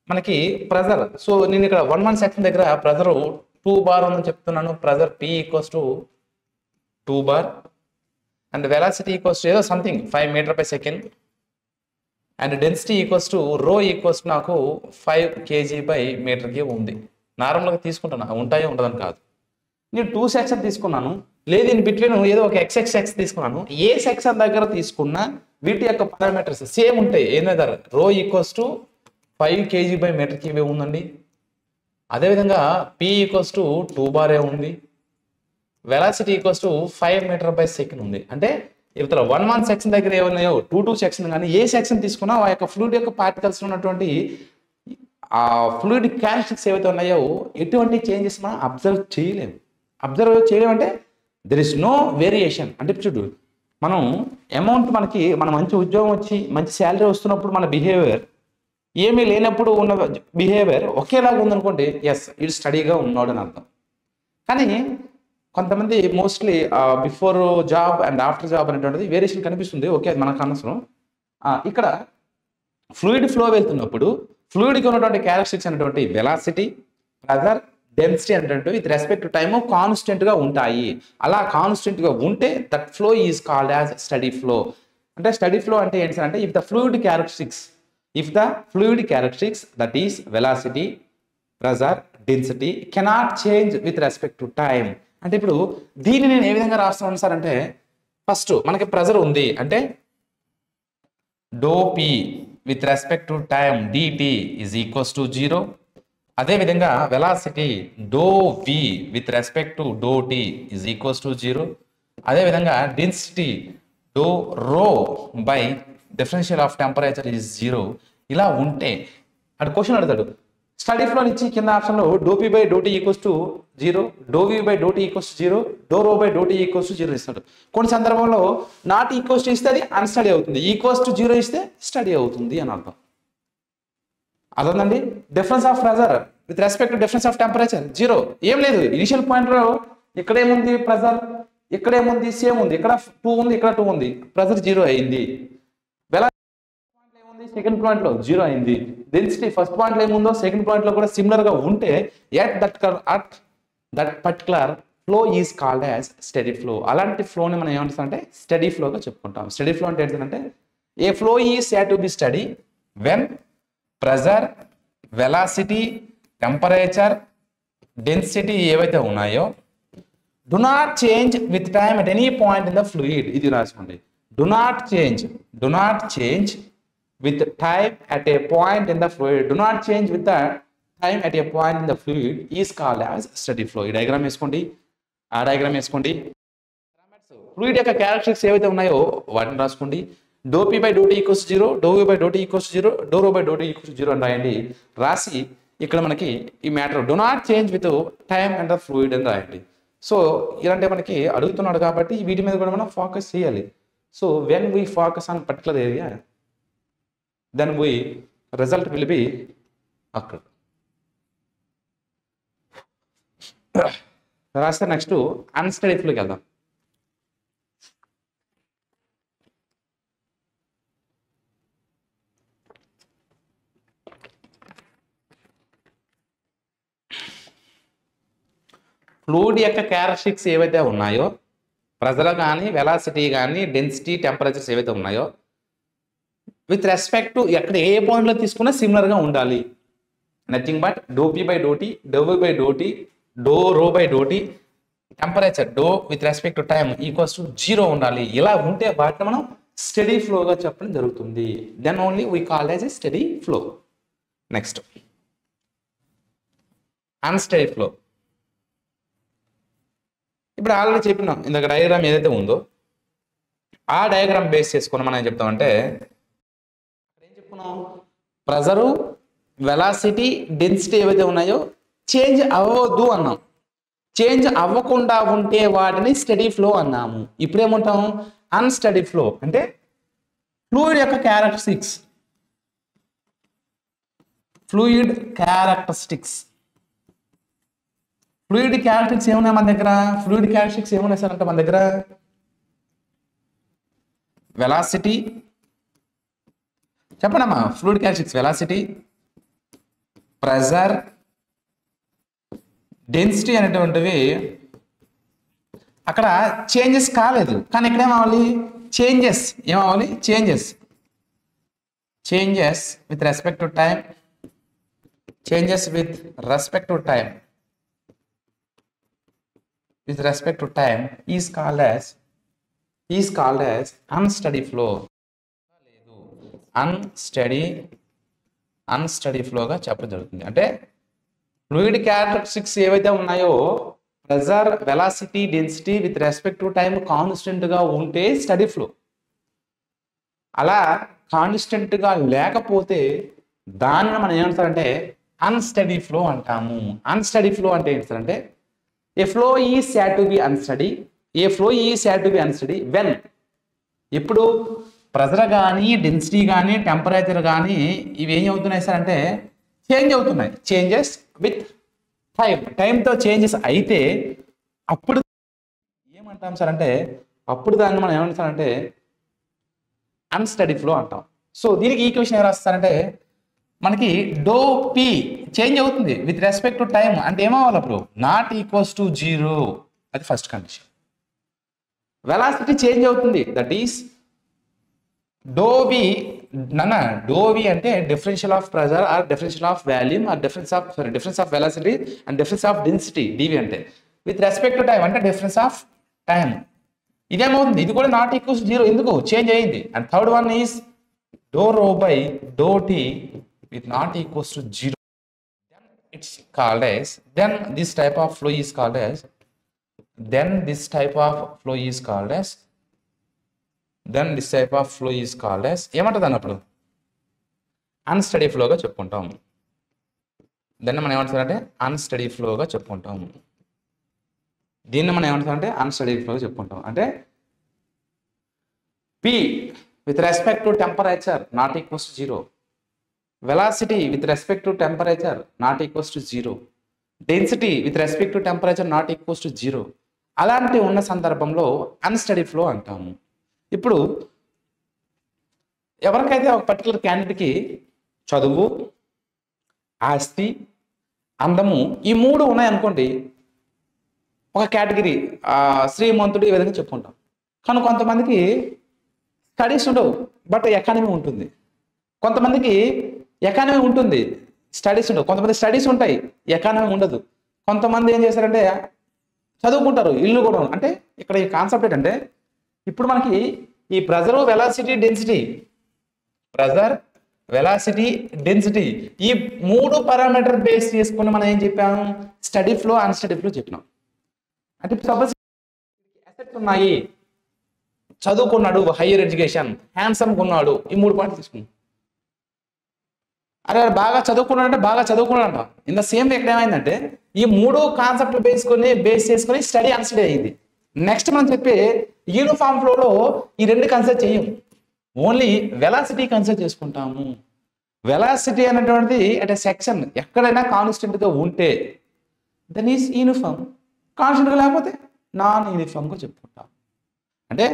మనకి ప్రెజర్, సో నేను ఇక్కడ 1 సెకండ్ దగ్గర ప్రెజర్ 2 బార్ ఉందని చెప్తున్నాను. Pressure P equals to 2 bar and velocity equals to ఏదో something 5 meter per second and density equals to rho equals to నాకు 5 kg/మీటర్కి ఉంది. నార్మల్గా తీసుకుంటున్నా, ఉంటాయో ఉండదని కాదు. నేను 2 సెక్షన్ తీసుకున్నాను, లేదు ఇన్ బిట్వీన్ ఏదో ఒక ఎక్స్ తీసుకున్నాను. ఏ సెక్షన్ దగ్గర తీసుకున్నా వీటి యొక్క పారామీటర్స్ సేమ్ ఉంటాయి. ఏంటంటే రో ఈక్వల్స్ టు 5 kg/మీటర్కి ఇవే ఉందండి. అదేవిధంగా P ఈక్వల్స్ టు 2 బార్ ఉంది, వెలాసిటీ ఈక్వల్స్ టు 5 మీటర్/సెకండ్ ఉంది. అంటే ఇవతల 1 సెక్షన్ దగ్గర ఏమన్నాయో 2 సెక్షన్ కానీ ఏ సెక్షన్ తీసుకున్నా ఆ యొక్క ఫ్లూయిడ్ యొక్క పార్టికల్స్ ఉన్నటువంటి ఆ ఫ్లూయిడ్ క్యారెక్టరిస్టిక్స్ ఏవైతే ఉన్నాయో ఎటువంటి చేంజెస్ మనం అబ్జర్వ్ చేయలేము అంటే దెర్ ఇస్ నో వేరియేషన్. అంటే చూడు, మనం అమౌంట్ మన మంచి ఉద్యోగం వచ్చి మంచి శాలరీ వస్తున్నప్పుడు మన బిహేవియర్ ఏమీ లేనప్పుడు ఉన్న బిహేవియర్ ఒకేలాగా ఉందనుకోండి, ఎస్ ఇది స్టడీగా ఉన్నాడు అని అర్థం. కానీ కొంతమంది mostly before job and after job అనేటువంటిది వేరియేషన్ కనిపిస్తుంది. ఓకే, అది మనకు అనవసరం. ఇక్కడ ఫ్లూయిడ్ ఫ్లో వెళ్తున్నప్పుడు ఫ్లూయిడ్కి ఉన్నటువంటి క్యారెక్టరిస్టిక్స్ అనేటువంటి వెలాసిటీ, ప్రెజర్, డెన్సిటీ అనేటువంటి విత్ రెస్పెక్ట్ టు టైమ్ కాన్స్టెంట్గా ఉంటాయి. అలా కాన్స్టెంట్గా ఉంటే that flow is called as study flow. అంటే స్టడీ ఫ్లో అంటే ఏంటి అంటే if the fluid characteristics that is velocity, pressure, density cannot change with respect to time. అంటే ఇప్పుడు దీన్ని నేను ఏ విధంగా రాస్తున్నాను సార్ అంటే, ఫస్ట్ మనకి ప్రెజర్ ఉంది అంటే do P with respect to time DT is equals to 0. అదేవిధంగా velocity do V with respect to do T is equals to 0. అదేవిధంగా density do rho by differential of temperature is 0. ఇలా ఉంటే అటు question అడుగుతాడు, study flow ఇచ్చి కింద ఆప్షన్లో do P by do T equals to 0, do V by do T equals to 0, do rho by do T equals to 0 ఇస్తాడు. కొన్ని సందర్భంలో నాట్ ఈక్వల్స్ టు ఇస్తే అది అన్స్టడీ అవుతుంది, ఈక్వల్స్ టు 0 ఇస్తే స్టడీ అవుతుంది అని అర్థం. అర్థండి. Difference of pressure with respect to difference of temperature 0. ఏం లేదు, ఇనిషియల్ పాయింట్లో ఇక్కడేముంది ప్రెజర్, ఇక్కడేముంది సేమ్ ఉంది, ఇక్కడ 2 ఉంది, ఇక్కడ 2 ఉంది, ప్రెజర్ 0 అయింది. సెకండ్ పాయింట్ లో 0 అయింది. డెన్సిటీ ఫస్ట్ పాయింట్ లో ఏముందో సెకండ్ పాయింట్ లో కూడా సిమిలర్ గా ఉంటే at that particular flow is called as study flow. అలాంటి ఫ్లోని మనం ఏమంటామంటే స్టడీ ఫ్లోగా చెప్పుకుంటాం. స్టడీ ఫ్లో అంటే ఏంటంటే a flow is said to be steady when pressure, velocity, temperature, density ఏవైతే ఉన్నాయో do not change with time at any point in the fluid. ఇది రాసుకోండి. do not change with time at a point in the fluid. Do not change with the time at a point in the fluid is called as steady flow. ఈ diagram వేసుకోండి, ఆ diagram వేసుకోండి. Fluid యొక్క characteristics ఏవైతే ఉన్నాయో వాటిని రాసుకోండి. Do P by do T equals 0, do V by do T equals 0, do rho by do T equals 0 అని రాయండి. రాసి ఇక్కడ మనకి ఈ matter do not change with time and the fluid అని రాయండి. సో ఇలాంటి మనకి అడుగుతున్నాడు కాబట్టి వీటి మీద కూడా మనం ఫోకస్ చేయాలి. So when we focus on particular area then result will be occur. రాస్తే నెక్స్ట్ అన్స్టడీ ఫ్లోకి వెళ్దాం. ఫ్లూయిడ్ యొక్క క్యారెక్టరిస్టిక్స్ ఏవైతే ఉన్నాయో, ప్రెజర్ కానీ, వెలాసిటీ కానీ, డెన్సిటీ, టెంపరేచర్స్ ఏవైతే ఉన్నాయో, విత్ రెస్పెక్ట్ టు ఎక్కడ ఏ పాయింట్లో తీసుకున్నా సిమిలర్గా ఉండాలి. Nothing but do P by do T, do V by do T, do rho by do T, temperature do with respect to time equals to 0 ఉండాలి. ఇలా ఉంటే వాటిని మనం స్టడీ ఫ్లోగా చెప్పడం జరుగుతుంది. Then only we call as a steady flow. Next unsteady flow. ఇప్పుడు already చెప్పినాం, ఇందాక డయాగ్రామ్ ఏదైతే ఉందో ఆ డయాగ్రామ్ బేస్ చేసుకుని మనం ఏం చెప్తామంటే, ఏం చెప్పుకున్నాం, ప్రెజరు, వెలాసిటీ, డెన్సిటీ ఏవైతే ఉన్నాయో చేంజ్ అవ్వవద్దు అన్నాం. చేంజ్ అవ్వకుండా ఉంటే వాటిని స్టడీ ఫ్లో అన్నాము. ఇప్పుడేమంటాం, అన్స్టడీ ఫ్లో అంటే ఫ్లూయిడ్ యొక్క క్యారెక్టరిస్టిక్స్, ఫ్లూయిడ్ క్యారెక్టరిస్టిక్స్ ఏమున్నాయి మన దగ్గర? ఫ్లూయిడ్ క్యారెక్టరిస్టిక్స్ ఏమున్నాయి సార్ అంటే మన దగ్గర వెలాసిటీ, చెప్పండమ్మా. Fluid characteristics velocity, pressure, density అనేటువంటివి అక్కడ చేంజెస్ కాలేదు. కానీ ఇక్కడ ఏమవ్వాలి, ఏమవ్వాలి, changes with respect to time, is called as unsteady flow. Unsteady ఫ్లోగా చెప్పడం జరుగుతుంది. అంటే ఫ్లూయిడ్ క్యారెక్టరిస్టిక్స్ ఏవైతే ఉన్నాయో, pressure, velocity, density with respect to time కాన్స్టెంట్గా ఉంటే స్టడీ ఫ్లో. అలా కాన్స్టెంట్గా లేకపోతే దానిని మనం ఏమంటారంటే అన్స్టడీ ఫ్లో అంటాము. అన్స్టడీ ఫ్లో అంటే ఏంటంటే, a flow is said to be unsteady when, ఇప్పుడు ప్రెజర్ కానీ, డెన్సిటీ కానీ, టెంపరేచర్ కానీ ఇవి ఏం అవుతున్నాయి సార్ అంటే చేంజ్ అవుతున్నాయి. చేంజెస్ విత్ టైంతో చేంజెస్ అయితే అప్పుడు ఏమంటాం సార్ అంటే, అప్పుడు దాన్ని మనం ఏమంటారంటే అన్స్టడీ ఫ్లో అంటాం. సో దీనికి ఈక్వేషన్ ఏం రాస్తారంటే, మనకి డో పి చేంజ్ అవుతుంది విత్ రెస్పెక్ట్ టు టైం అంటే ఏమవ్వాలి అప్పుడు, నాట్ ఈక్వల్స్ టు 0, అది ఫస్ట్ కండిషన్. వెలాసిటీ చేంజ్ అవుతుంది, దట్ ఈస్ డో వి అంటే differential of pressure or differential of volume or difference of velocity and difference of density, D V అంటే with respect to time అంటే difference of time. ఇదేమవుతుంది, ఇది కూడా not equals 0, ఎందుకు change అయ్యింది. And third one is do rho by do T with not equals to 0. It's called as, then this type of flow is called as ఏమంటుంది అన్నప్పుడు unsteady ఫ్లోగా చెప్పుకుంటాం. దాన్ని మనం ఏమంటారంటే అన్స్టడీ ఫ్లోగా చెప్పుకుంటాం. దీన్ని మనం ఏమంటారంటే అన్స్టడీ ఫ్లోగా చెప్పుకుంటాం. అంటే P with respect to temperature not equals to 0, velocity with respect to temperature not equals to 0, density with respect to temperature not equals to 0. అలాంటి ఉన్న సందర్భంలో అన్స్టడీ ఫ్లో అంటాము. ఇప్పుడు ఎవరికైతే ఒక పర్టికులర్ క్యాండిడేట్కి చదువు, ఆస్తి, అందము ఈ 3 ఉన్నాయనుకోండి, ఒక కేటగిరీ శ్రీమంతుడు ఈ విధంగా చెప్పుకుంటాం. కానీ కొంతమందికి స్టడీస్ ఉండవు, బట్ ఎకానమీ ఉంటుంది. కొంతమందికి ఎకానమీ ఉంటుంది, స్టడీస్ ఉండవు. కొంతమంది స్టడీస్ ఉంటాయి, ఎకానమీ ఉండదు. కొంతమంది ఏం చేస్తారంటే చదువుకుంటారు, ఇల్లు కూడా. అంటే ఇక్కడ ఈ కాన్సెప్ట్ ఏంటంటే, ఇప్పుడు మనకి ఈ ప్రెజర్, వెలాసిటీ, డెన్సిటీ ఈ 3 పారామీటర్ బేస్ చేసుకుని మనం ఏం చెప్పాము, స్టడీ ఫ్లో, అన్స్టడీ ఫ్లో చెప్పినాం. అంటే సపోజ్ అసెట్స్ ఉన్నాయి, చదువుకున్నాడు, హైయర్ ఎడ్యుకేషన్, హ్యాండ్సమ్గా ఉన్నాడు, ఈ 3 పాయింట్లు తీసుకున్నాం. అరే బాగా చదువుకున్నాడంటే బాగా చదువుకున్నాడంట. ఇన్ ద సేమ్ ఎక్కడ ఏమైందంటే ఈ 3 కాన్సెప్ట్లు బేస్ చేసుకొని స్టడీ అన్స్టడీ అయింది. నెక్స్ట్ మనం చెప్పే యూనిఫామ్ ఫ్లోలో ఈ 2 కన్సిడర్ చేయం, ఓన్లీ వెలాసిటీ కన్సిడర్ చేసుకుంటాము. వెలాసిటీ అనేటువంటిది అంటే సెక్షన్ ఎక్కడైనా కాన్స్టెంట్గా ఉంటే దెన్ ఈజ్ యూనిఫామ్, కాన్స్టెంట్గా లేకపోతే నాన్ యూనిఫామ్గా చెప్పుకుంటాం. అంటే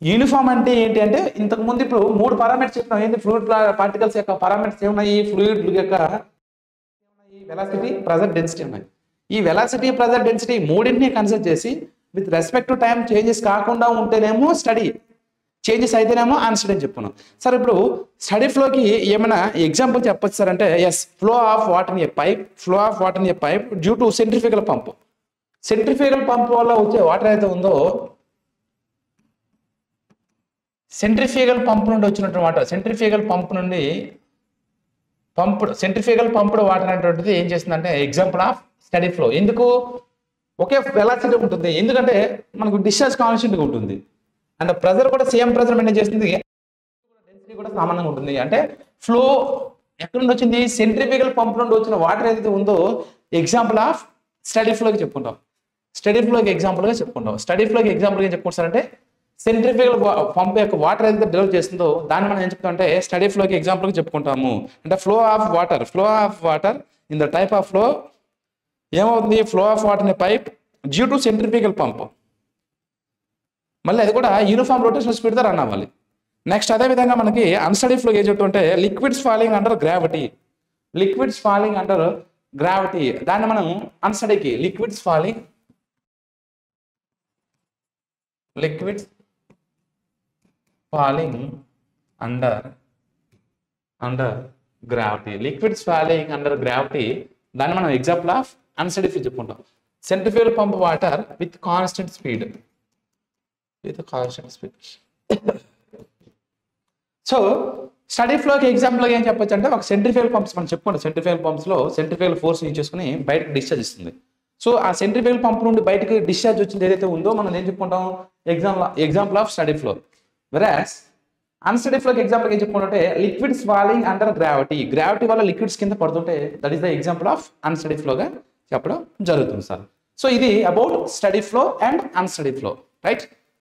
యూనిఫామ్ అంటే ఏంటి అంటే, ఇంతకుముందు ఇప్పుడు 3 పారామీటర్స్ చెప్తాం. ఏంటి, ఫ్లూయిడ్ పార్టికల్స్ యొక్క పారామీటర్స్ ఏమున్నాయి, ఫ్లూయిడ్ యొక్క వెలాసిటీ, ప్రెజర్, డెన్సిటీ ఉన్నాయి. ఈ వెలాసిటీ, ప్రెజర్, డెన్సిటీ మూడింటిని కన్సిడర్ చేసి with respect to time changes కాకుండా ఉంటేనేమో స్టడీ, చేంజెస్ అయితేనేమో అన్స్టడీ అని చెప్పుకున్నాం. సార్ ఇప్పుడు స్టడీ ఫ్లోకి ఏమైనా ఎగ్జాంపుల్ చెప్పొచ్చు సార్ అంటే yes, flow of water in a pipe, flow of water in a pipe due to centrifugal pump. Centrifugal pump వల్ల వచ్చే వాటర్ అయితే ఉందో, సెంట్రిఫ్యూగల్ పంప్ నుండి వచ్చినటువంటి వాటర్, సెంట్రిఫ్యూగల్ పంప్డ్ వాటర్ అనేటువంటిది ఏం చేస్తుందంటే ఎగ్జాంపుల్ ఆఫ్ స్టడీ ఫ్లో. ఎందుకు? ఒకే వెలాసిటీ ఉంటుంది, ఎందుకంటే మనకు డిశ్చార్జ్ కాన్స్టెంట్గా ఉంటుంది అండ్ ప్రెజర్ కూడా సేమ్ ప్రెజర్ మెయింటైన్ చేస్తుంది, డెన్సిటీ కూడా సమానంగా ఉంటుంది. అంటే ఫ్లో ఎక్కడ నుండి వచ్చింది? సెంట్రిఫ్యూగల్ పంప్ నుండి వచ్చిన వాటర్ ఏదైతే ఉందో ఎగ్జాంపుల్ ఆఫ్ స్టడీ ఫ్లోకి చెప్పుకుంటాం. స్టడీ ఫ్లోకి ఎగ్జాంపుల్గా చెప్పుకుంటాం. స్టడీ ఫ్లోకి ఎగ్జాంపుల్గా చెప్పుకుంటారంటే సెంట్రిఫ్యూగల్ పంప్ యొక్క వాటర్ ఏదైతే డెవలప్ చేస్తుందో దాన్ని మనం ఏం చెప్తామంటే స్టడీ ఫ్లోకి ఎగ్జాంపుల్గా చెప్పుకుంటాము. అంటే flow of water in the type of flow ఏమవుతుంది? Flow of water in pipe due to centrifugal pump. మళ్ళీ అది కూడా యూనిఫామ్ రొటేషనల్ స్పీడ్తో రన్ అవ్వాలి. నెక్స్ట్ అదేవిధంగా మనకి అన్స్టడీ ఫ్లోకి ఏం చెప్తుంటే liquids falling under gravity. Liquids falling under gravity దాన్ని మనం అన్స్టడీకి liquids falling under gravity. Liquids falling under gravity దాన్ని మనం ఎగ్జాంపుల్ ఆఫ్ అన్స్టడీ ఫ్లో చెప్పుకుంటాం. Centrifugal pump water with constant speed. So study ఫ్లోకి example ఏం చెప్పొచ్చు అంటే ఒక సెంట్రిఫ్యూగల్ పంప్స్ మనం చెప్పుకుంటాం. సెంట్రిఫ్యూగల్ పంప్స్లో సెంట్రిఫ్యూగల్ ఫోర్స్ యూజ్ చేసుకుని బయటకు డిశ్చార్జ్ ఇస్తుంది. సో ఆ సెంట్రిఫ్యూగల్ పంప్ నుండి బయటకు డిశ్చార్జ్ వచ్చింది ఏదైతే ఉందో మనం ఏం చెప్పుకుంటాం? Example of steady flow. Versus unsteady ఫ్లోకి ఎగ్జాంపుల్ ఏం చెప్పుకుంటే liquids falling under gravity. Gravity వల్ల లిక్విడ్స్ కింద పడుతుంటే that is the example of unsteady ఫ్లోగా చెప్పడం జరుగుతుంది సార్. సో ఇది about steady flow and unsteady flow, right?